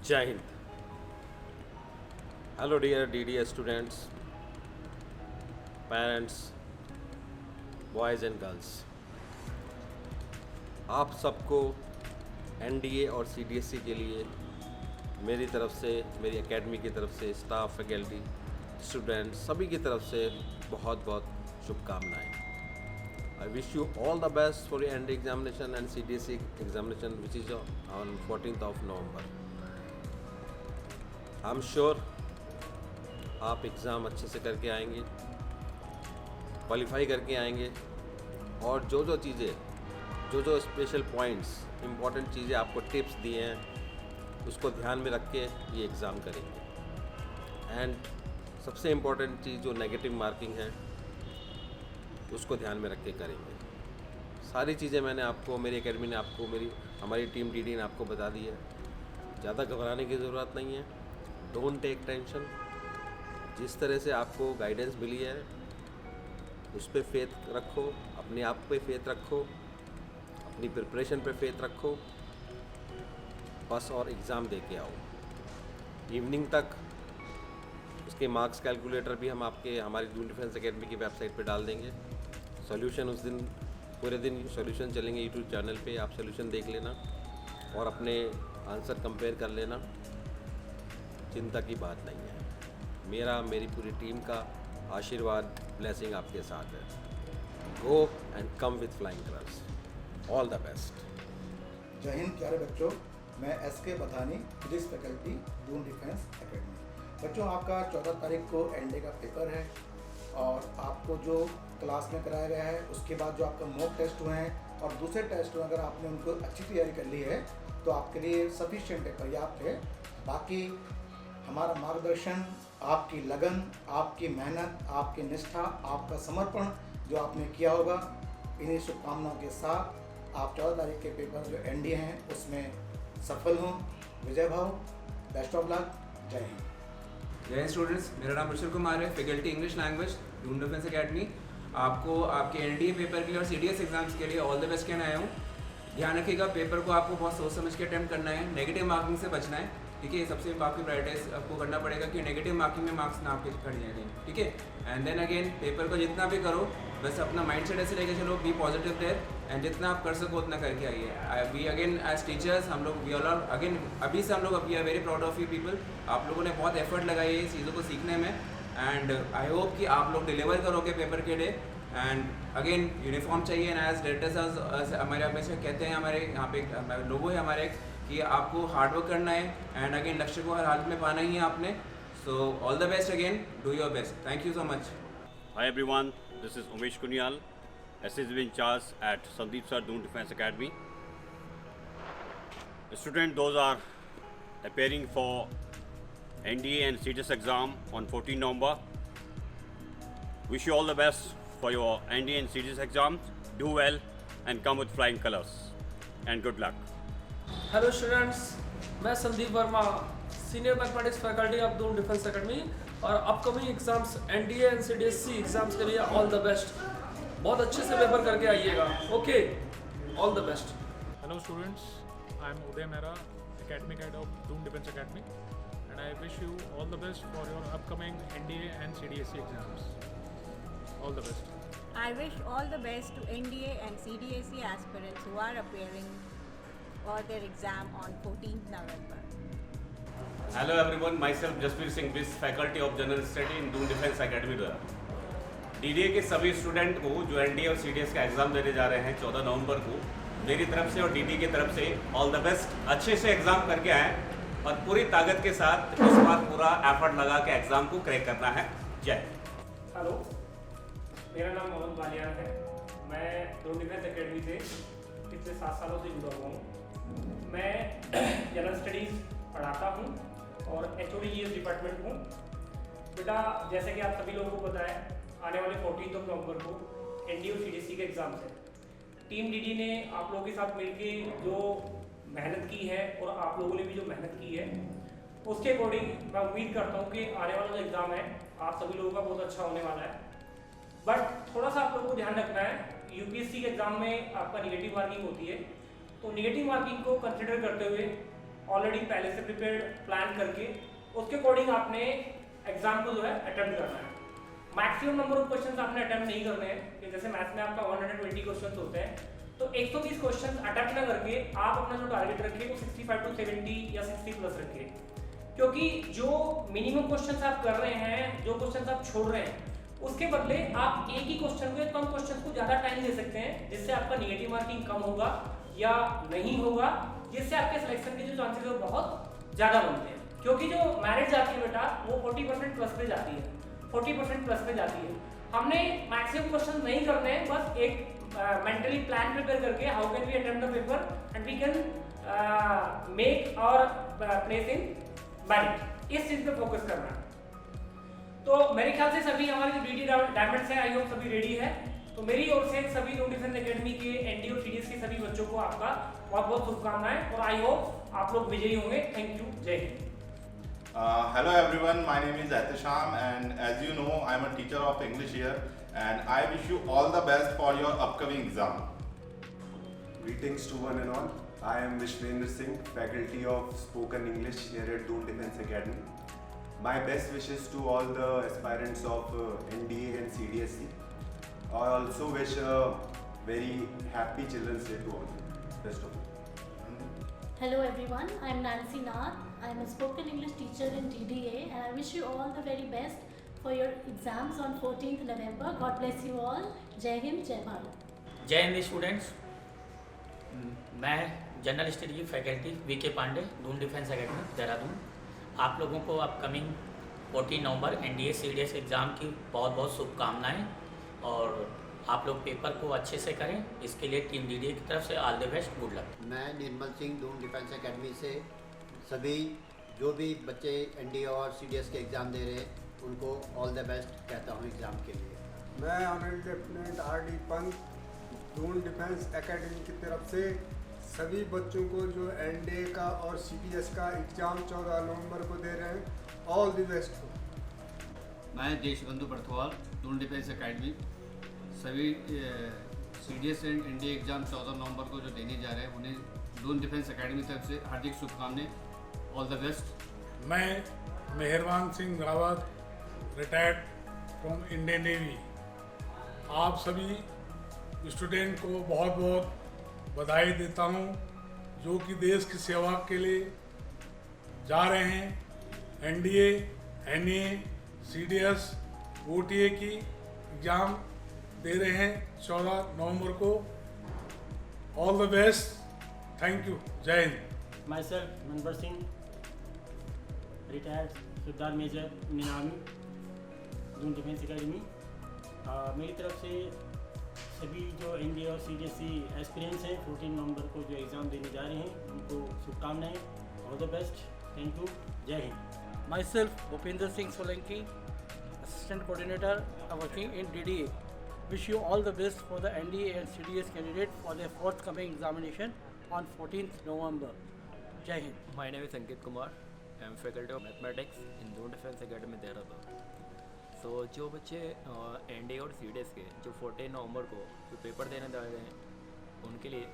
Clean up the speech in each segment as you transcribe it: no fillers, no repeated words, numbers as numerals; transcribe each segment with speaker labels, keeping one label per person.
Speaker 1: जय Hind. Hello dear DDA students, parents, boys and girls, आप सबको NDA और CDSE के लिए मेरी तरफ से, मेरी एकेडमी की तरफ से, स्टाफ, फैकल्टी, स्टूडेंट्स सभी की तरफ से बहुत बहुत शुभकामनाएं। I wish you all the best for your NDA examination and CDSE examination which is on 14th November। I am sure आप एग्ज़ाम अच्छे से करके आएंगे, क्वालिफाई करके आएंगे और जो चीज़ें, जो स्पेशल पॉइंट्स, इम्पॉर्टेंट चीज़ें आपको टिप्स दिए हैं उसको ध्यान में रख के ये एग्ज़ाम करेंगे। एंड सबसे इम्पॉर्टेंट चीज़ जो नेगेटिव मार्किंग है उसको ध्यान में रख के करेंगे। सारी चीज़ें मैंने आपको, मेरी एकेडमी ने आपको, हमारी टीम DD ने आपको बता दी है। ज़्यादा घबराने की ज़रूरत नहीं है। Don't take tension. जिस तरह से आपको गाइडेंस मिली है उस पर फेथ रखो, अपने आप पे फेथ रखो, अपनी प्रिपरेशन पे फेथ रखो बस, और एग्ज़ाम दे के आओ। इवनिंग तक उसके मार्क्स कैलकुलेटर भी हम हमारी जून डिफेंस एकेडमी की वेबसाइट पे डाल देंगे। सॉल्यूशन उस दिन पूरे दिन सॉल्यूशन चलेंगे यूट्यूब चैनल पे, आप सॉल्यूशन देख लेना और अपने आंसर कंपेयर कर लेना। चिंता की बात नहीं है। मेरी पूरी टीम का आशीर्वाद, ब्लेसिंग आपके साथ है। Go and come with flying colours. All the best.
Speaker 2: जय हिंद प्यारे बच्चों, मैं SK बथानी, फिजिक्स फैकल्टी, जून डिफेंस एकेडमी। बच्चों, आपका 14 तारीख को NDA का पेपर है और आपको जो क्लास में कराया गया है उसके बाद जो आपका मॉक टेस्ट हुए हैं और दूसरे टेस्ट हुए, अगर आपने उनको अच्छी तैयारी कर ली है तो आपके लिए सफिशिएंट है, पर्याप्त है। बाकी हमारा मार्गदर्शन, आपकी लगन, आपकी मेहनत, आपकी निष्ठा, आपका समर्पण जो आपने किया होगा, इन्हीं शुभकामनाओं के साथ आप 14 तारीख के पेपर जो NDA हैं उसमें सफल हों। विजय भाव, बेस्ट ऑफ लक। जय हिंद।
Speaker 3: जय हिंद स्टूडेंट्स, मेरा नाम रुचिर कुमार है, फैकल्टी इंग्लिश लैंग्वेज, जून डिफेंस एकेडमी। आपको आपके NDA पेपर के लिए और CDS एग्जाम्स के लिए ऑल द बेस्ट कहना आया हूँ। ध्यान रखिएगा, पेपर को आपको बहुत सोच समझ के अटैम्प्ट करना है, नेगेटिव मार्किंग से बचना है। ठीक है, सबसे आपकी प्रायोरिटाइज आपको करना पड़ेगा कि नेगेटिव मार्किंग में मार्क्स ना आपके कट जाए। ठीक है, एंड देन अगेन पेपर को जितना भी करो बस अपना माइंड सेट ऐसे लेके चलो, बी पॉजिटिव देयर, एंड जितना आप कर सको उतना करके आइए। वी अगेन एज टीचर्स, हम लोग वी ऑल आर अगेन अभी से हम लोग we are very proud of you people. आप लोगों ने बहुत एफर्ट लगाई है इस चीज़ों को सीखने में एंड आई होप कि आप लोग डिलीवर करोगे पेपर के डे। एंड अगेन यूनिफॉर्म चाहिए एंड एज डायरेक्टर्स हमारे हमेशा कहते हैं, हमारे यहाँ पे लोगो है हमारे, कि आपको हार्डवर्क करना है एंड अगेन लक्ष्य को हर हालत में पाना ही है आपने। So all the best again, do your best. Thank you so much.
Speaker 4: Hi everyone, this is Umesh Kunyal, SSB in charge at Sandeep Sir Doon Defense Academy. Students, those are appearing for NDA and CDS exam on 14 November. Wish you all the best for your NDA and CDS exams. Do well and come with flying colors. And good luck.
Speaker 5: Hello students, मैं Sandeep Verma, senior mathematics faculty of Doon defence academy, और upcoming exams NDA and CDSE exams के लिए all the best. बहुत अच्छे से paper करके आइएगा। Okay, all the best.
Speaker 6: Hello students, I am Uday Mehra, Academic Head of Doon Defense Academy, and I wish you all the best for your upcoming NDA and CDSE exams. All the best.
Speaker 7: I wish all the best to NDA and CDSE aspirants who are appearing for their exam on 14th November.
Speaker 4: Hello everyone, myself Jaspreet Singh Biss, Faculty of General Study in Doon Defense Academy द्वारा DDA के सभी student को जो NDA और CDS का exam देने जा रहे हैं 14 नवंबर को, मेरी तरफ से और DDA की तरफ से ऑल द बेस्ट। अच्छे से एग्ज़ाम करके आए और पूरी ताकत के साथ इस बार पूरा एफर्ट लगा के एग्ज़ाम को क्रैक करना है। जय।
Speaker 8: हेलो, मेरा नाम मोहम्मद बालियान है। मैं डून डिफेंस एकेडमी से पिछले 7 सालों से जुड़ा हुआ हूँ। मैं जनरल स्टडीज़ पढ़ाता हूँ और HOD डिपार्टमेंट हूँ। बेटा, जैसे कि आप सभी लोगों को पता है, आने वाले 14 नवंबर को NDA और CDSE के एग्ज़ाम्स हैं। टीम DD ने आप लोगों के साथ मिलकर जो मेहनत की है और आप लोगों ने भी जो मेहनत की है उसके अकॉर्डिंग मैं उम्मीद करता हूँ कि आने वाला जो एग्ज़ाम है आप सभी लोगों का बहुत अच्छा होने वाला है। बट थोड़ा सा आप लोगों को ध्यान रखना है, UPSC के एग्ज़ाम में आपका निगेटिव मार्किंग होती है, तो निगेटिव मार्किंग को कंसिडर करते हुए ऑलरेडी पहले से प्रिपेयर्ड प्लान करके उसके अकॉर्डिंग आपने एग्जाम को जो है अटेम्प्ट करना है। मैक्सिमम नंबर ऑफ क्वेश्चंस आपने अटेम्प्ट नहीं करने हैं कि जैसे मैथ्स में आपका 120 क्वेश्चंस होते हैं तो 120 क्वेश्चंस अटेम्प्ट ना करके आप अपना जो टारगेट रखिए वो 65 to 70 या 60 प्लस रखिए, क्योंकि जो मिनिमम क्वेश्चंस आप कर रहे हैं, जो क्वेश्चंस आप छोड़ रहे हैं, उसके बदले आप एक ही क्वेश्चन को, कम क्वेश्चन को ज़्यादा टाइम दे सकते हैं, जिससे आपका नेगेटिव मार्किंग कम होगा या नहीं होगा, जिससे आपके सिलेक्शन के जो चांसेस है वो बहुत ज़्यादा बनते हैं। क्योंकि जो मैरिट जाती है बेटा वो 40% प्लस पे जाती है, 40% प्लस पे जाती है। हमने मैक्सिमम क्वेश्चन नहीं करने हैं, बस एक मेंटली प्लान प्रिपेयर करके how can we attempt the paper and we can make our place in merit, इस चीज़ पे फोकस करना है। तो मेरे ख्याल से सभी हमारे जो डीडी डायमंड्स हैं, आई होप सभी रेडी है। तो मेरी ओर से सभी दून डिफेंस एकेडमी के एनडी और सीडीएस के सभी बच्चों को आपका बहुत बहुत शुभकामनाएं और आई होप आप लोग विजयी होंगे। थैंक यू, जय Hind.
Speaker 9: Hello everyone, my name is Ahtisham and as you know I am a teacher of English here and I wish you all the best for your upcoming exam.
Speaker 10: Greetings to one and all. I am Vishwendra Singh, faculty of Spoken English here at Doon Defense Academy. My best wishes to all the aspirants of NDA and CDSE. I also wish a very happy Children's Day to all. Best of all.
Speaker 11: Hello everyone, I am Nancy Nath. I am a spoken English teacher in DDA and I wish you all the very best for your exams on 14th November. God bless you all. Jai Hind, Jai Bharat.
Speaker 12: जय Hind students, मैं general study की faculty VK Pandey, Doon defence academy Dehradun. आप लोगों को upcoming 14 नवंबर NDA CDS exam की बहुत बहुत शुभकामनाएं और आप लोग पेपर को अच्छे से करें, इसके लिए टीम डीडीए की तरफ से all the best, good luck.
Speaker 13: मैं निर्मल सिंह दून डिफेंस एकेडमी से सभी जो भी बच्चे एनडीए और सीडीएस के एग्ज़ाम दे रहे हैं उनको ऑल द बेस्ट कहता हूँ एग्ज़ाम के लिए।
Speaker 14: मैं honourable lieutenant RD. Pant Doon defence academy की तरफ से सभी बच्चों को जो एनडीए का और सीडीएस का एग्ज़ाम 14 नवंबर को दे रहे हैं, ऑल द बेस्ट हो।
Speaker 15: मैं देशबंधु बर्थवाल, दून डिफेंस एकेडमी, सभी सीडीएस एंड एनडीए एग्ज़ाम 14 नवंबर को जो देने जा रहे हैं उन्हें दून डिफेंस एकेडमी तरफ से हार्दिक शुभकामनाएं, ऑल द बेस्ट।
Speaker 16: मैं मेहरबान Singh Rawat, retired from Indian navy, आप सभी स्टूडेंट को बहुत बहुत बधाई देता हूं जो कि देश की सेवा के लिए जा रहे हैं। एनडीए, एनए, सीडीएस, ओटीए की एग्ज़ाम दे रहे हैं 14 नवंबर को। All the best, thank you, जय हिंद।
Speaker 17: Myself Manvar Singh, retired Subedar major Indian Army, Doon defence Academy. मेरी तरफ से सभी जो एनडीए और सीडीएसई एस्पिरेंट्स हैं 14 नवंबर को जो एग्ज़ाम देने जा रहे हैं उनको शुभकामनाएं, all the best, thank you, जय हिंद।
Speaker 18: Myself Bhupendra Singh Solanki, assistant coordinator working in DDA, wish you all the best for the NDA and CDS candidate for their forthcoming examination on 14th November. Jai Hind.
Speaker 19: My name is Ankit Kumar. I am faculty of mathematics in Doon Defense Academy Dehradun. So जो बच्चे NDA और CDS के जो 14 नवंबर को जो paper देने जा रहे हैं उनके लिए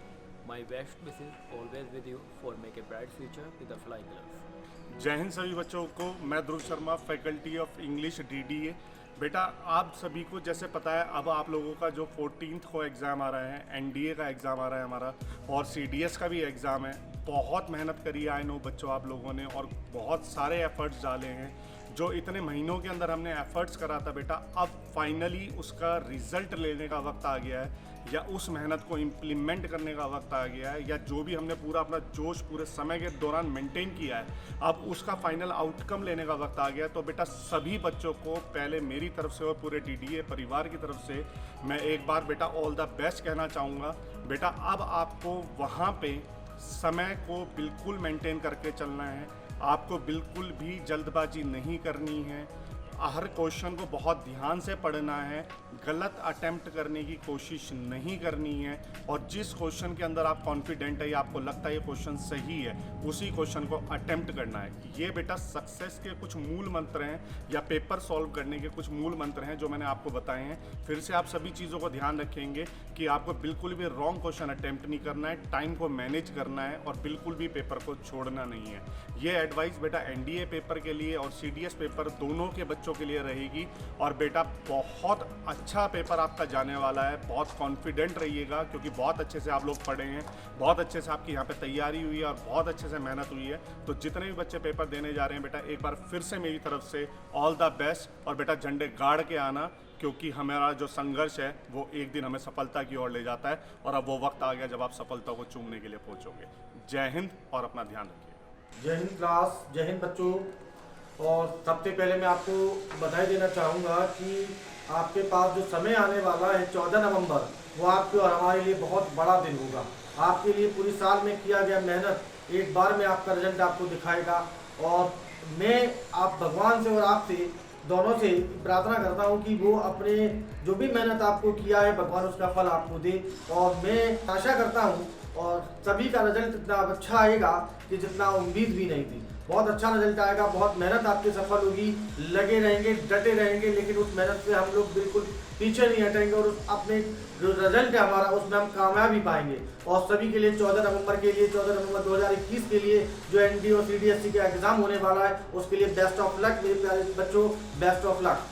Speaker 19: my best wishes always with you for make a bright future with the flying colors.
Speaker 20: जय हिंद सभी बच्चों को। मैं Dhruv Sharma, faculty of English DDA. बेटा आप सभी को जैसे पता है अब आप लोगों का जो 14th को एग्ज़ाम आ रहा है, एनडीए का एग्ज़ाम आ रहा है हमारा और सीडीएस का भी एग्ज़ाम है। बहुत मेहनत करी है, आई नो बच्चों आप लोगों ने, और बहुत सारे एफ़र्ट्स डाले हैं। जो इतने महीनों के अंदर हमने एफ़र्ट्स करा था बेटा, अब फाइनली उसका रिज़ल्ट लेने का वक्त आ गया है, या उस मेहनत को इम्प्लीमेंट करने का वक्त आ गया है, या जो भी हमने पूरा अपना जोश पूरे समय के दौरान मेंटेन किया है अब उसका फाइनल आउटकम लेने का वक्त आ गया है। तो बेटा सभी बच्चों को पहले मेरी तरफ से और पूरे डीडीए परिवार की तरफ से मैं एक बार बेटा ऑल द बेस्ट कहना चाहूँगा। बेटा अब आपको वहाँ पे समय को बिल्कुल मेंटेन करके चलना है, आपको बिल्कुल भी जल्दबाजी नहीं करनी है। हर क्वेश्चन को बहुत ध्यान से पढ़ना है, गलत अटेम्प्ट करने की कोशिश नहीं करनी है, और जिस क्वेश्चन के अंदर आप कॉन्फिडेंट है या आपको लगता है ये क्वेश्चन सही है, उसी क्वेश्चन को अटेम्प्ट करना है। ये बेटा सक्सेस के कुछ मूल मंत्र हैं या पेपर सॉल्व करने के कुछ मूल मंत्र हैं जो मैंने आपको बताए हैं। फिर से आप सभी चीज़ों को ध्यान रखेंगे कि आपको बिल्कुल भी रॉन्ग क्वेश्चन अटेम्प्ट नहीं करना है, टाइम को मैनेज करना है और बिल्कुल भी पेपर को छोड़ना नहीं है। ये एडवाइस बेटा एनडीए पेपर के लिए और सीडीएस पेपर दोनों के बच्चों के लिए रहेगी। और बेटा बहुत अच्छा पेपर आपका जाने वाला है, बहुत कॉन्फिडेंट रहिएगा क्योंकि बहुत अच्छे से आप लोग पढ़े हैं, बहुत अच्छे से आपकी यहाँ पे तैयारी हुई है और बहुत अच्छे से मेहनत हुई है। तो जितने भी बच्चे पेपर देने जा रहे हैं बेटा, एक बार फिर से मेरी तरफ से ऑल द बेस्ट। और बेटा झंडे गाड़ के आना, क्योंकि हमारा जो संघर्ष है वो एक दिन हमें सफलता की ओर ले जाता है और अब वो वक्त आ गया जब आप सफलता को चूमने के लिए पहुँचोगे। जय हिंद और अपना ध्यान रखिए।
Speaker 2: जय हिंद क्लास, जय हिंद बच्चों। और सबसे पहले मैं आपको बधाई देना चाहूँगा कि आपके पास जो समय आने वाला है 14 नवंबर, वो आपके और हमारे लिए बहुत बड़ा दिन होगा। आपके लिए पूरी साल में किया गया मेहनत एक बार में आपका रिजल्ट आपको दिखाएगा। और मैं आप भगवान से और आपसे दोनों से प्रार्थना करता हूँ कि वो अपने जो भी मेहनत आपको किया है भगवान उसका फल आपको दे। और मैं आशा करता हूँ और सभी का रिजल्ट इतना अच्छा आएगा कि जितना उम्मीद भी नहीं थी। बहुत अच्छा रिजल्ट आएगा, बहुत मेहनत आपकी सफल होगी, लगे रहेंगे, डटे रहेंगे, लेकिन उस मेहनत से हम लोग बिल्कुल पीछे नहीं हटेंगे और उस अपने जो रिजल्ट है हमारा उसमें हम कामयाबी पाएंगे। और सभी के लिए 14 नवंबर के लिए, 14 नवंबर 2021 के लिए जो एनडीए और सीडीएसई का एग्जाम होने वाला है उसके लिए बेस्ट ऑफ लक मेरे प्यारे बच्चों, best of luck.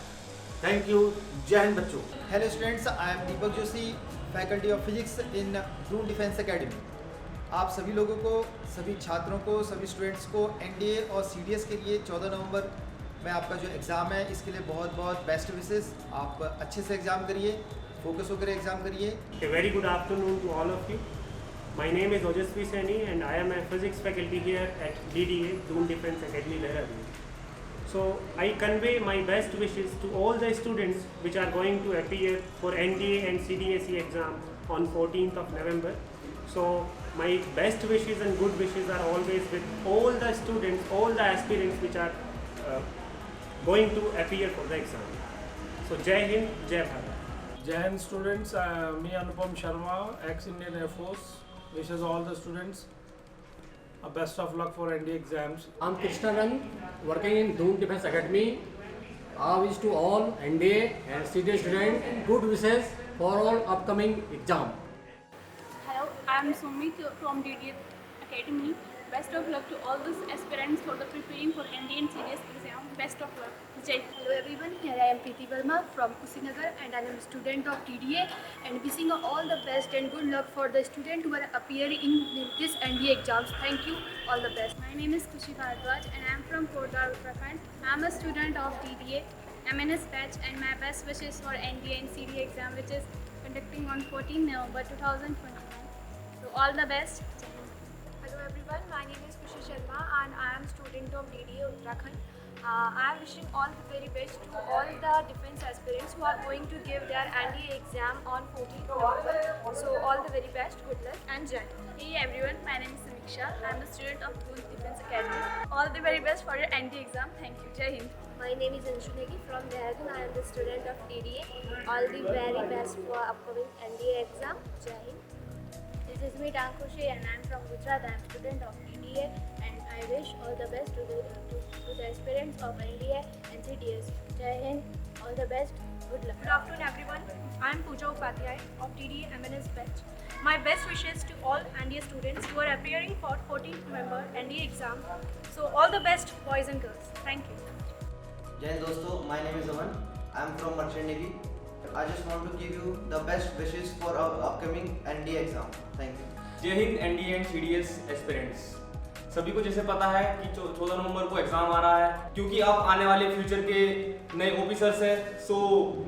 Speaker 2: Thank you. जय हिंद बच्चों।
Speaker 21: Hello students, I am Deepak Joshi, faculty of physics in Doon defence academy. आप सभी लोगों को, सभी छात्रों को, सभी स्टूडेंट्स को एनडीए और सीडीएस के लिए 14 नवंबर में आपका जो एग्ज़ाम है इसके लिए बहुत बहुत बेस्ट विशेस। आप अच्छे से एग्ज़ाम करिए, फोकस होकर एग्ज़ाम करिए।
Speaker 8: A very good afternoon to all of you. My name is Ojasvi Saini and I am a physics faculty here at DDA, Doon Defense Academy, Dehradun. So I convey my best wishes to all the students which are going to appear for NDA and CDSE exam on 14th of November. So my best wishes and good wishes are always with all the students, all the aspirants which are going to appear for the exam. So Jai Hind, Jai Bharat.
Speaker 5: Jai Hind students, me Anupam Sharma, ex-Indian Air Force, wishes all the students a best of luck for NDA exams.
Speaker 22: I'm Krishna Rang, working in Doon Defense Academy. I wish to all NDA and CDS students good wishes for all upcoming exam.
Speaker 23: Hello, I am Sumit from DDA Academy. Best of luck to all those aspirants for the preparing for NDA and CDS exam. Best of luck. Jai.
Speaker 24: Hello everyone, here I am Preeti Verma from Kushinagar and I am a student of DDA and wishing all the best and good luck for the students who are appearing in this NDA exams. Thank you, all the best.
Speaker 23: My name is Kushi Bharadwaj and I am from Kordar, Uttarakhand. I am a student of DDA, MNS batch, and my best wishes for NDA and CDA exam which is conducting on 14 November 2021. So all the best.
Speaker 24: Hello everyone, my name is Kushi Sharma and I am student of DDA Uttarakhand. I am wishing all the very best to all the defense aspirants who are going to give their NDA exam on 14th November. So all the very best, good luck and Jai.
Speaker 23: Hey everyone, my name is Samiksha. I am a student of Doon Defense Academy. All the very best for your NDA exam. Thank you. Jai Hind.
Speaker 24: My name is Anshu Negi from Dehradun. I am the student of DDA. All the very best for upcoming NDA exam. Jai Hind.
Speaker 23: This is me, Tankushi, and I am from Gujarat. I am student of DDA and I wish all the best to the aspirants of NDA and CDS. Jai Hind, all the best, good luck.
Speaker 24: Good afternoon everyone. I am Pooja Upadhyay of DDA MNS batch. My best wishes to all NDA students who are appearing for 14th November NDA exam. So all the best boys and girls. Thank you.
Speaker 25: Jai Hind दोस्तों, my name is Aman. I am from Merchant Navy. I just want to give you the best wishes for our upcoming NDA exam. Thank you.
Speaker 26: जय Hind NDA and CDS aspirants. सभी को जैसे पता है कि 14 नवंबर को एग्जाम आ रहा है, क्योंकि आप आने वाले फ्यूचर के नए ऑफिसर्स हैं। सो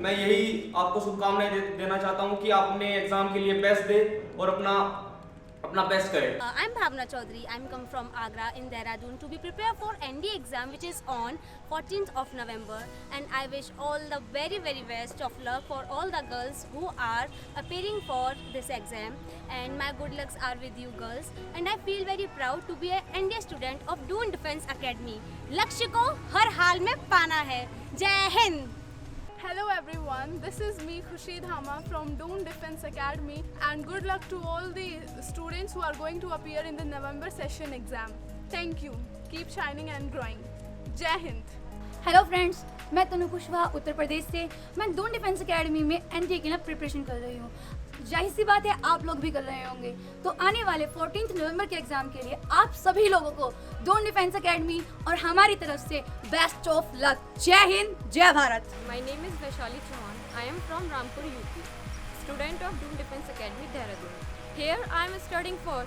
Speaker 26: मैं यही आपको शुभकामनाएं देना चाहता हूं कि आप अपने एग्जाम के लिए बेस्ट दें और अपना बेस्ट करें।
Speaker 27: I'm Bhavna Chaudhary. I'm come from Agra in Dehradun to be prepared for NDA exam which is on 14th of November, and I wish all the very very best of luck for all the girls who are appearing for this exam, and my good lucks are with you girls, and I feel very proud to be an NDA student of Doon Defense Academy. लक्ष्य को हर हाल में पाना है। जय Hind.
Speaker 1: Hello everyone, this is me Khushi Dhama from Doon Defense Academy and good luck to all the students who are going to appear in the November session exam. Thank you. Keep shining and growing. Jai Hind.
Speaker 3: Hello friends, मैं तनु कुशवाहा उत्तर प्रदेश से। मैं Doon defence academy में NDA के लिए preparation कर रही हूँ। जाहिर सी बात है आप लोग भी कर रहे होंगे। तो आने वाले 14 नवंबर के एग्जाम के लिए आप सभी लोगों को दून डिफेंस एकेडमी और हमारी तरफ से बेस्ट ऑफ लक। जय हिंद, जय Bharat.
Speaker 4: My name is Vaishali Chauhan. I am from Rampur, UP, student of Doon Defense Academy, Dehradun. Here I am studying for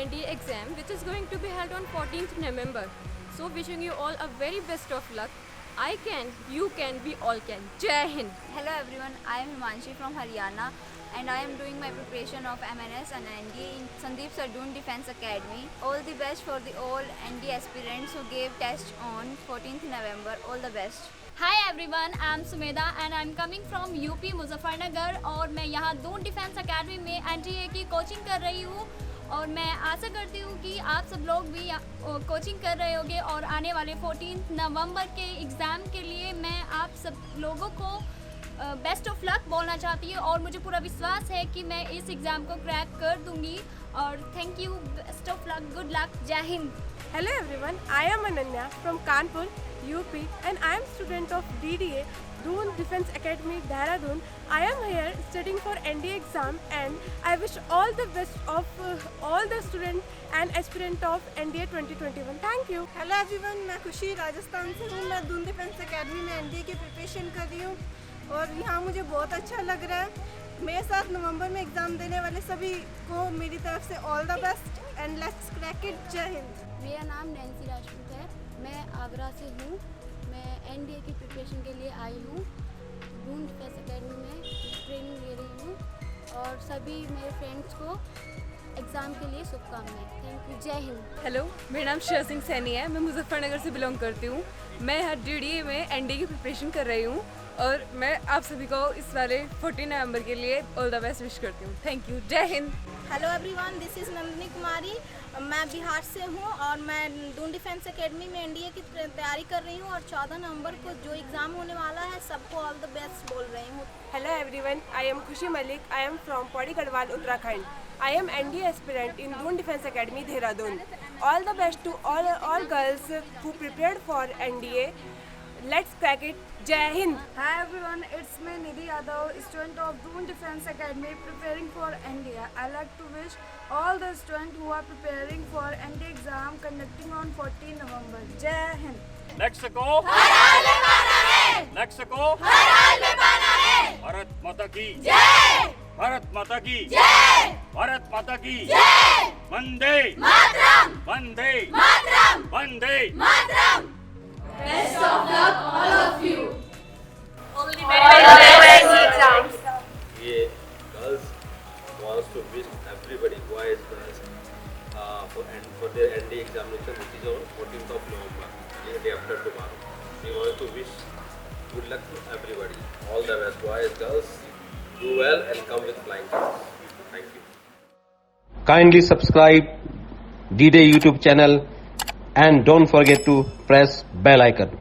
Speaker 4: NDA exam which is going to be held on 14th November. So wishing you all a very best of luck. I can, you can, we all can. Jai Hind.
Speaker 6: Hello everyone, I am Himanshi from Haryana and I am doing my preparation of MNS and NDA in Sandeep Sir Doon Defense Academy. All the best for the all NDA aspirants who gave test on 14th November. All the best.
Speaker 27: Hi everyone, I am Sumedha and I am coming from UP Muzaffarnagar और मैं यहाँ Doon defence academy में NDA की coaching कर रही हूँ और मैं आशा करती हूँ कि आप सब लोग भी कोचिंग कर रहे होंगे और आने वाले 14 नवंबर के एग्ज़ाम के लिए मैं आप सब लोगों को बेस्ट ऑफ लक बोलना चाहती हूँ और मुझे पूरा विश्वास है कि मैं इस एग्ज़ाम को क्रैक कर दूँगी और thank you, best of luck, good luck, जय Hind.
Speaker 1: Hello everyone, I am Ananya from Kanpur, UP and I am student of DDA, Doon Defense Academy, Dehradun. I am here studying for NDA exam and I wish all the best of all the students and aspirant of NDA 2021. Thank you.
Speaker 7: Hello everyone, मैं खुशी राजस्थान से हूँ। मैं Doon defence academy में NDA की preparation कर रही हूँ और यहाँ मुझे बहुत अच्छा लग रहा है। मेरे साथ नवंबर में एग्ज़ाम देने वाले सभी को मेरी तरफ से all the best and let's crack it. जय हिंद।
Speaker 9: मेरा नाम नैन्सी राजपूत है, मैं आगरा से हूँ। मैं एनडीए की प्रिपरेशन के लिए आई हूँ। दून डिफेंस एकेडमी में ट्रेनिंग ले रही हूँ और सभी मेरे फ्रेंड्स को एग्ज़ाम के लिए शुभकामनाएं। थैंक यू, जय हिंद।
Speaker 1: हेलो, मेरा नाम श्रेया सिंह सैनी है, मैं मुजफ्फरनगर से बिलोंग करती हूँ। मैं यहाँ DDA में NDA की प्रिपरेशन कर रही हूँ और मैं आप सभी को इस वाले 14 नवंबर के लिए ऑल द बेस्ट विश करती हूँ। थैंक यू, जय Hind.
Speaker 7: Hello everyone, this is Nandini Kumari. मैं बिहार से हूँ और मैं दून डिफेंस एकेडमी में NDA की तैयारी कर रही हूँ और 14 नवंबर को जो एग्ज़ाम होने वाला है सबको ऑल द बेस्ट बोल रही हूँ।
Speaker 1: Hello everyone, I am Khushi Malik. I am from Pauri Garhwal, Uttarakhand. I am NDA aspirant in Doon Defense Academy, Dehradun. All the best to all girls who prepared for NDA. Let's crack it. Jai Hind.
Speaker 7: Hi everyone, it's me Nidhi Yadav, student of Doon Defense Academy preparing for NDA. I like to wish all the students who are preparing for NDA exam conducting on 14 November. Jai Hind.
Speaker 10: Mexico हर हाल में बना है। Mexico हर हाल में बना है। भारत माता की जय। भारत माता की जय। भारत माता की जय। Vande Mataram. Vande Mataram. Vande Mataram.
Speaker 7: Best of luck, all of you.
Speaker 27: All the best exams.
Speaker 28: ये girls wants to wish everybody, boys, girls, for their NDA examination, which is on 14th of November, day after tomorrow. We want to wish good luck to everybody. All the best, boys, girls. Do well and come with flying colors. Thank you.
Speaker 29: Kindly subscribe D-Day YouTube channel and don't forget to press bell icon.